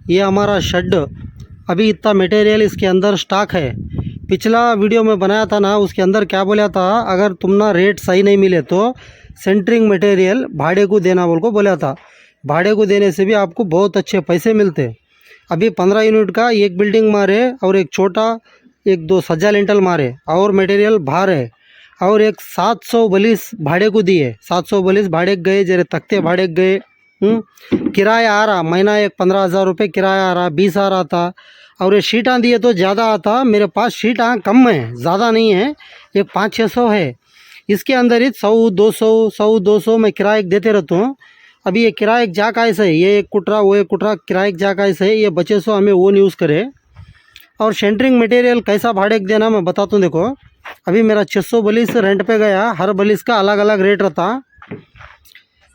ये हमारा शेड। अभी इतना मटेरियल इसके अंदर स्टॉक है। पिछला वीडियो में बनाया था ना, उसके अंदर क्या बोला था, अगर तुम ना रेट सही नहीं मिले तो सेंटरिंग मटेरियल भाड़े को देना बोल को बोला था। भाड़े को देने से भी आपको बहुत अच्छे पैसे मिलते। अभी 15 यूनिट का एक बिल्डिंग मारे और एक छोटा एक दो सज्जा लिंटल मारे और मटेरियल बाहर है। और एक 700 बलिस भाड़े को दिए। 700 बलिस भाड़े गए, जरे तख्ते भाड़े गए। किराया आ रहा महीना एक 15,000 रुपये किराया आ रहा, 20 आ रहा था। और ये शीटां दिए तो ज़्यादा आता। मेरे पास शीटां कम है, ज़्यादा नहीं है, एक 500-600 है। इसके अंदर ही 100-200 मैं किराए देते रहता हूँ। अभी ये किराए जा का ऐसा है, ये एक कुटरा वो एक कुटरा किराए जा का ऐसा है। ये बचे सो हमें वो यूज़ करे। और सेंटरिंग मटेरियल कैसा भाड़े देना मैं बताता हूँ। देखो अभी मेरा 600 बलिस रेंट पे गया। हर बलिस का अलग अलग रेट रहता।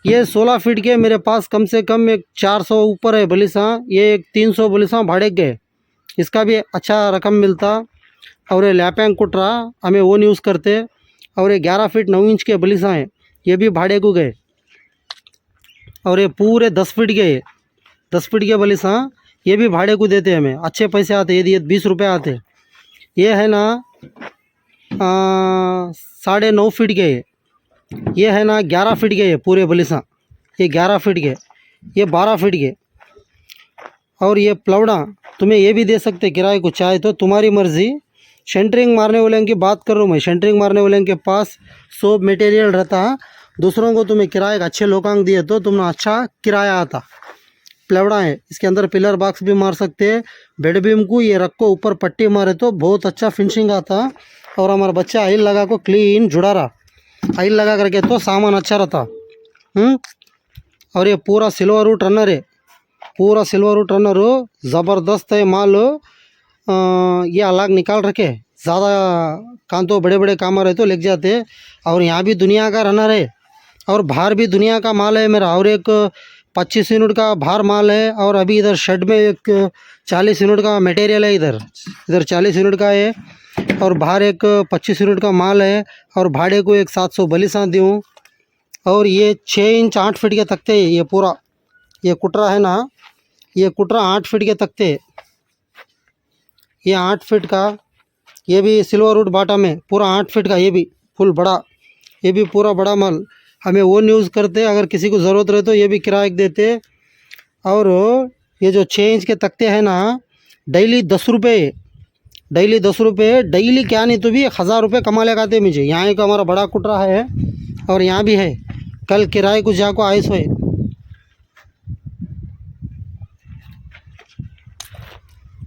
ये 16 फीट के मेरे पास कम से कम एक 400 ऊपर है बलिसा। ये एक 300 बलिसा भाड़े गए, इसका भी अच्छा रकम मिलता। और ये लैपेंग कुटरा हमें वो यूज़ करते। और ये 11 फीट 9 इंच के बलिसा हैं, ये भी भाड़े को गए। और ये पूरे 10 फीट के 10 फीट के बलिसा ये भी भाड़े को देते हमें, अच्छे पैसे आते। यदि 20 रुपये आते। ये है ना 9.5 फीट के, ये है ना 11 फीट के, ये पूरे बलिसा ये 11 फीट के, ये 12 फीट के। और ये प्लवड़ा तुम्हें ये भी दे सकते किराए को, चाहे तो तुम्हारी मर्ज़ी। सेंटरिंग मारने वाले की बात कर रहा हूँ मैं। सेंटरिंग मारने वाले के पास सब मटेरियल रहता। दूसरों को तुम्हें किराए का अच्छे लोकांग दिए तो तुम्हें अच्छा किराया आता। प्लवड़ा है, इसके अंदर पिलर बॉक्स भी मार सकते हैं। बेड बीम को ये रख को ऊपर पट्टी मारे तो बहुत अच्छा फिनिशिंग आता। और हमारा बच्चा आइल लगा को क्लीन जुड़ा रहा, आइल लगा करके तो सामान अच्छा रहता। और ये पूरा सिल्वर वुड रनर है, पूरा सिल्वर वुड रनर ज़बरदस्त है माल। ये अलग निकाल रखे, ज़्यादा काम तो बड़े बड़े काम रहे तो लेके जाते। और यहाँ भी दुनिया का रनर है और बाहर भी दुनिया का माल है मेरा। और एक 25 यूनिट का बाहर माल है। और अभी इधर शेड में एक 40 यूनिट का मटेरियल है। इधर 40 यूनिट का है और बाहर एक 25 यूनिट का माल है। और भाड़े को एक 700 बलिसा दूँ। और ये 6 इंच 8 फीट के तख्ते। ये पूरा ये कुटरा है ना, ये कुटरा 8 फीट के तख्ते। ये 8 फीट का, ये भी सिल्वर वुड बॉटम है, पूरा 8 फीट का। ये भी फुल बड़ा, ये भी पूरा बड़ा माल हमें वो यूज़ करते। अगर किसी को ज़रूरत रहे तो ये भी किराए देते। और ये जो 6 इंच के तख्ते हैं ना, डेली 10 रुपये, डेली 10 रुपये, डेली क्या नहीं तो भी 1000 रुपये कमा ले आते मुझे। यहाँ एक हमारा बड़ा कुटरा है और यहाँ भी है। कल किराए को जाको आए सोए।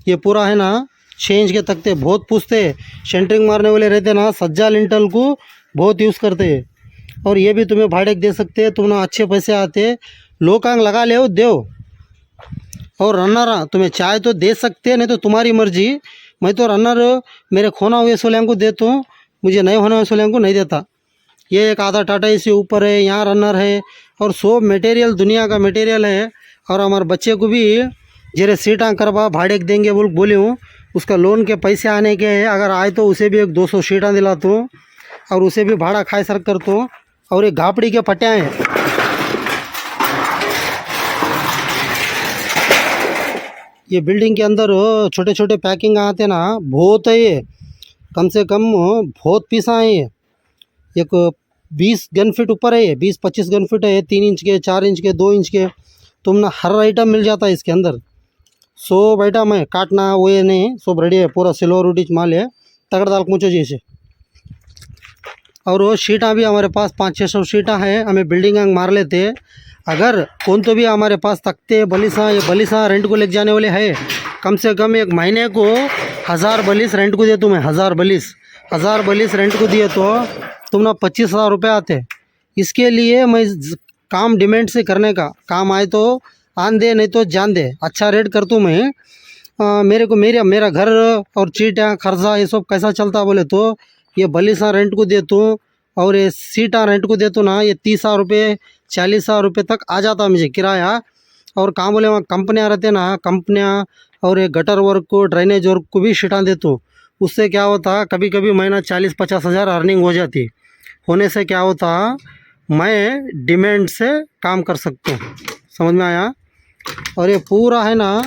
ये पूरा है ना 6 इंच के तख्ते बहुत पूछते। सेंटरिंग मारने वाले रहते ना, सज्जा लिंटल को बहुत यूज़ करते हैं। और ये भी तुम्हें भाड़े दे सकते हैं, तुम्हें अच्छे पैसे आते। लोकांग लगा ले दो। और रनर तुम्हें चाहे तो दे सकते हैं, नहीं तो तुम्हारी मर्जी। मैं तो रनर मेरे खोना हुए सोलैंग को देता हूँ, मुझे नहीं होने हुए सोलैंग को नहीं देता। ये एक आधा टाटा इसी ऊपर है, यहाँ रनर है। और सब मटेरियल दुनिया का मटेरियल है। और हमारे बच्चे को भी जरे सीटां करवा भाड़े देंगे बोले हूँ। उसका लोन के पैसे आने के हैं, अगर आए तो उसे भी एक 200 सीटां दिलाता हूँ और उसे भी भाड़ा खाए सर करता हूँ। और ये घापड़ी के पट्टियाँ हैं, ये बिल्डिंग के अंदर छोटे छोटे पैकिंग आते ना, बहुत है ये, कम से कम बहुत पीसा है ये। एक 20 गन फीट ऊपर है ये, 20-25 गन फीट है। 3 इंच के, 4 इंच के, 2 इंच के, तुमने हर आइटम मिल जाता है इसके अंदर। सब आइटम है, काटना वो ये नहीं, सब रेडी है। पूरा सिल्वर वुड माल है, तगड़ दाल पूछो जैसे। और वो शीटां भी हमारे पास 500-600 शीटां हैं, हमें बिल्डिंग मार लेते। अगर कौन तो भी हमारे पास तख्ते बलिसा, ये बलिसा रेंट को लेके जाने वाले है, कम से कम एक महीने को 1000 बलिस रेंट को दे तुम्हें। 1000 बलिस रेंट को दिए तो तुम ना 25,000 रुपये आते। इसके लिए मैं काम डिमांड से करने का, काम आए तो आन दे, नहीं तो जान दे, अच्छा रेट कर दूँ मैं। मेरे को मेरा घर और चीटियाँ खर्चा ये सब कैसा चलता बोले तो ये बलिसा रेंट को देता हूँ। और ये सीटा रेंट को देता हूँ ना, ये 30,000 रुपये 40,000 रुपये तक आ जाता मुझे किराया। और कहाँ बोले वहाँ कंपनियाँ रहते ना, कंपनियाँ और ये गटर वर्क को, ड्रेनेज वर्क को भी सीटा देता हूँ। उससे क्या होता, कभी कभी महीना 40-50 हज़ार अर्निंग हो जाती। होने से क्या होता, मैं डिमांड से काम कर सकता हूँ। समझ में आया। और ये पूरा है ना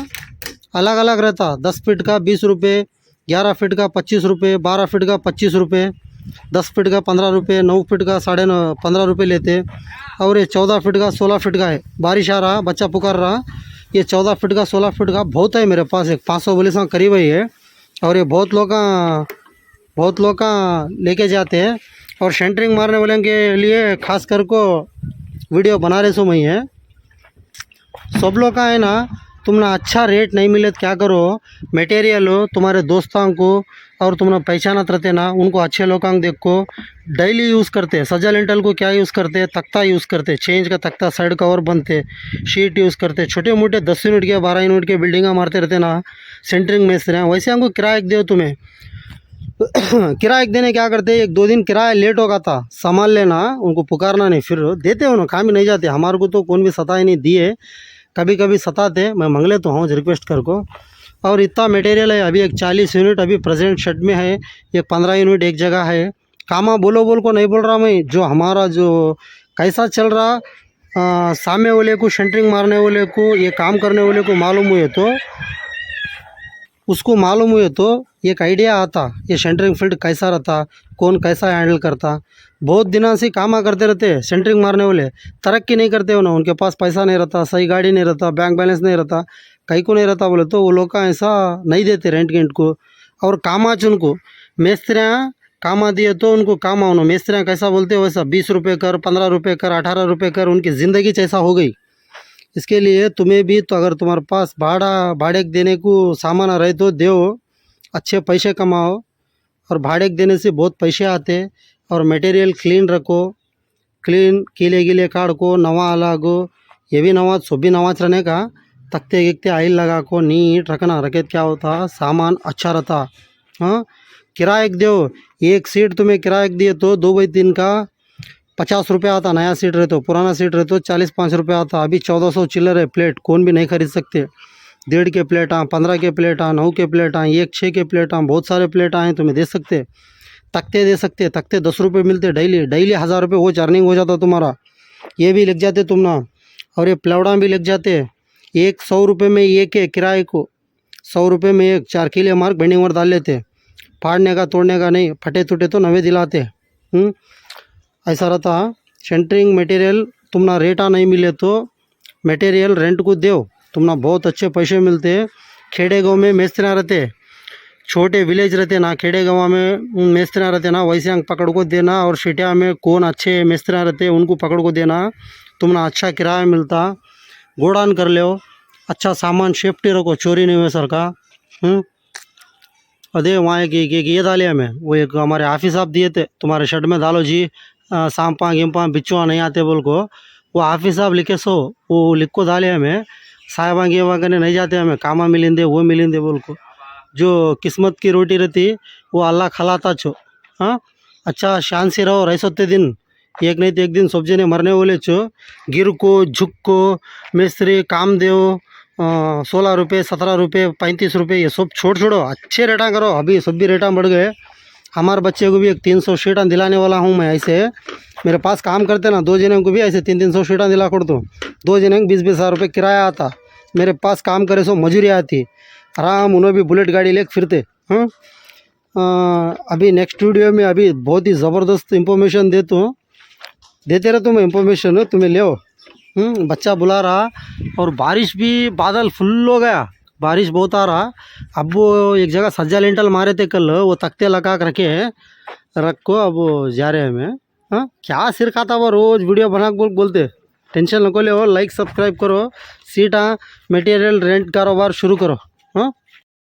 अलग अलग रहता। 10 फीट का 20 रुपये, 11 फीट का 25 रुपये, 12 फीट का 25 रुपये, 10 फीट का 15 रुपये, 9 फीट का 15.5 रुपये लेते। और ये 14 फीट का 16 फीट का है। बारिश आ रहा, बच्चा पुकार रहा, ये 14 फीट का 16 फीट का बहुत है मेरे पास, एक 500 बलिसा करीब ही है। और ये बहुत लोग का लेके जाते हैं। और सेंटरिंग मारने वाले के लिए खास कर को वीडियो बना रहे सो मैं है। सब लोग का है ना, तुमने अच्छा रेट नहीं मिले तो क्या करो, मटेरियल तुम्हारे दोस्तों को और तुमने पहचानत रहते ना, उनको अच्छे लोगों को देखो, डेली यूज़ करते। सजा लिंटल को क्या यूज़ करते, तख्ता यूज़ करते, चेंज का तख्ता, साइड कवर बनते, शीट यूज़ करते। छोटे मोटे 10 यूनिट के 12 यूनिट के बिल्डिंगा मारते रहते ना सेंटरिंग में से, वैसे हमको किराया दो तुम्हें। किराया देने क्या करते, 1-2 दिन किराया लेट होगा था, सामान लेना, उनको पुकारना नहीं, फिर देते हो ना, काम ही नहीं जाते। हमारे को तो कौन भी सता ही नहीं दिए, कभी कभी सताते, मैं मंग लेता हूँ रिक्वेस्ट कर को। और इतना मटेरियल है, अभी एक 40 यूनिट अभी प्रेजेंट शेड में है, एक 15 यूनिट एक जगह है। कामा बोलो बोल को नहीं बोल रहा मैं, जो हमारा जो कैसा चल रहा, सामने वाले को, सेंटरिंग मारने वाले को, ये काम करने वाले को मालूम हुए तो, उसको मालूम हुए तो एक आइडिया आता, ये सेंटरिंग फील्ड कैसा रहता, कौन कैसा हैंडल करता। बहुत दिनों से काम करते रहते सेंटरिंग मारने वाले, तरक्की नहीं करते हो ना, उनके पास पैसा नहीं रहता, सही गाड़ी नहीं रहता, बैंक बैलेंस नहीं रहता, कहीं को नहीं रहता बोले तो वो लोग का ऐसा नहीं देते रेंट गेंट को। और कामाच उनको मेस्त्रियाँ कामा दिए तो उनको काम आओ ना, मेस्त्रियाँ कैसा बोलते हो वैसा 20 रुपये कर, 15 रुपये कर, 18 रुपये कर, उनकी ज़िंदगी ऐसा हो गई। इसके लिए तुम्हें भी तो, अगर तुम्हारे पास भाड़े देने को सामान रहे तो दो, अच्छे पैसे कमाओ। और भाड़े देने से बहुत पैसे आते। और मटेरियल क्लीन रखो, क्लीन कीले गीले काट को, नवा अलगो, ये भी नवा सब भी नवाच रहने का, तख्ते गिकते आइल लगा को नीट रखना, रखे क्या होता सामान अच्छा रहता। हाँ, किराए दो, एक सीट तुम्हें किराए दिए तो 2/3 का 50 रुपये आता, नया सीट रहे तो, पुराना सीट रहे तो 40-5 रुपये आता। अभी 1400 चिल्लर है प्लेट, कौन भी नहीं खरीद सकते। 1.5 के प्लेट 15 के प्लेट 9 के प्लेट 1 6 के प्लेट बहुत सारे प्लेट आए, तुम्हें दे सकते। तख्ते दे सकते, तख्ते 10 रुपये मिलते डेली 1000 रुपये वो अर्निंग हो जाता तुम्हारा, ये भी लिख जाते तुम ना। और ये प्लवड़ा भी लिख जाते, एक 100 रुपये में एक है किराए को, 100 रुपये में एक 4 किले मार्क बेंडिंग वर डाल लेते, फाड़ने का तोड़ने का नहीं, फटे टूटे तो नवे दिलाते। ऐसा रहता। सेंटरिंग मटेरियल तुमना रेटा नहीं मिले तो मटेरियल रेंट को दो, तुमना बहुत अच्छे पैसे मिलते। खेड़े गाँव में मेस्त्रियाँ रहते, छोटे विलेज रहते ना, खेड़े गाँव में मेस्त्रियाँ रहते ना, वैसे अंग पकड़ को देना। और सिटिया में कौन अच्छे मेस्त्रियाँ रहते उनको पकड़ को देना, तुमना अच्छा किराया मिलता। गोडान कर लो, अच्छा सामान सेफ्टी रखो, चोरी नहीं हुए सर का। अरे वहाँ एक ये डाले हमें, वो एक हमारे ऑफिस आप दिए थे, तुम्हारे शर्ट में डालो जी, सांपा गिम्पा बिच्छुआ नहीं आते बोल को, वो ऑफिस साहब लिखे सो, वो लिख को डाले हमें, साहबा गेवा करने नहीं जाते हमें, कामा मिलेंदे वो मिलेंदे बोल को। जो किस्मत की रोटी रहती वो अल्लाह खिलाता छो। हाँ, अच्छा शान से रहो, रह सकते दिन, एक नहीं तो एक दिन सब जने मरने वाले छो। गिर को झुक को मिस्त्री काम दो, 16 रुपये 17 रुपये 35 रुपये ये सब छोड़ो, अच्छे रेटा करो। अभी सब भी रेटा बढ़ गए। हमारे बच्चे को भी एक 300 शीटां दिलाने वाला हूँ मैं। ऐसे मेरे पास काम करते ना 2 जने को भी ऐसे 300 शीटां दिला कर दो, 2 जने को 20 हज़ार रुपये किराया आता। मेरे पास काम करे सो मजूरी आती, आराम उन्हें भी बुलेट गाड़ी लेके फिरते। हाँ, अभी नेक्स्ट वीडियो में अभी बहुत ही ज़बरदस्त इंफॉर्मेशन देते रहता हूँ मैं इंफॉर्मेशन, तुम्हें ले। बच्चा बुला रहा और बारिश भी, बादल फुल हो गया, बारिश बहुत आ रहा। अब वो एक जगह सज्जा लिंटल मारे थे कल, वो तख्ते लगा कर रखे हैं, रख को अब जा रहे हैं हमें। हाँ, क्या सिर खाता वो रोज़ वीडियो बना बोलते, टेंशन नको ले, लाइक सब्सक्राइब करो, सीटा मटेरियल रेंट कारोबार शुरू करो।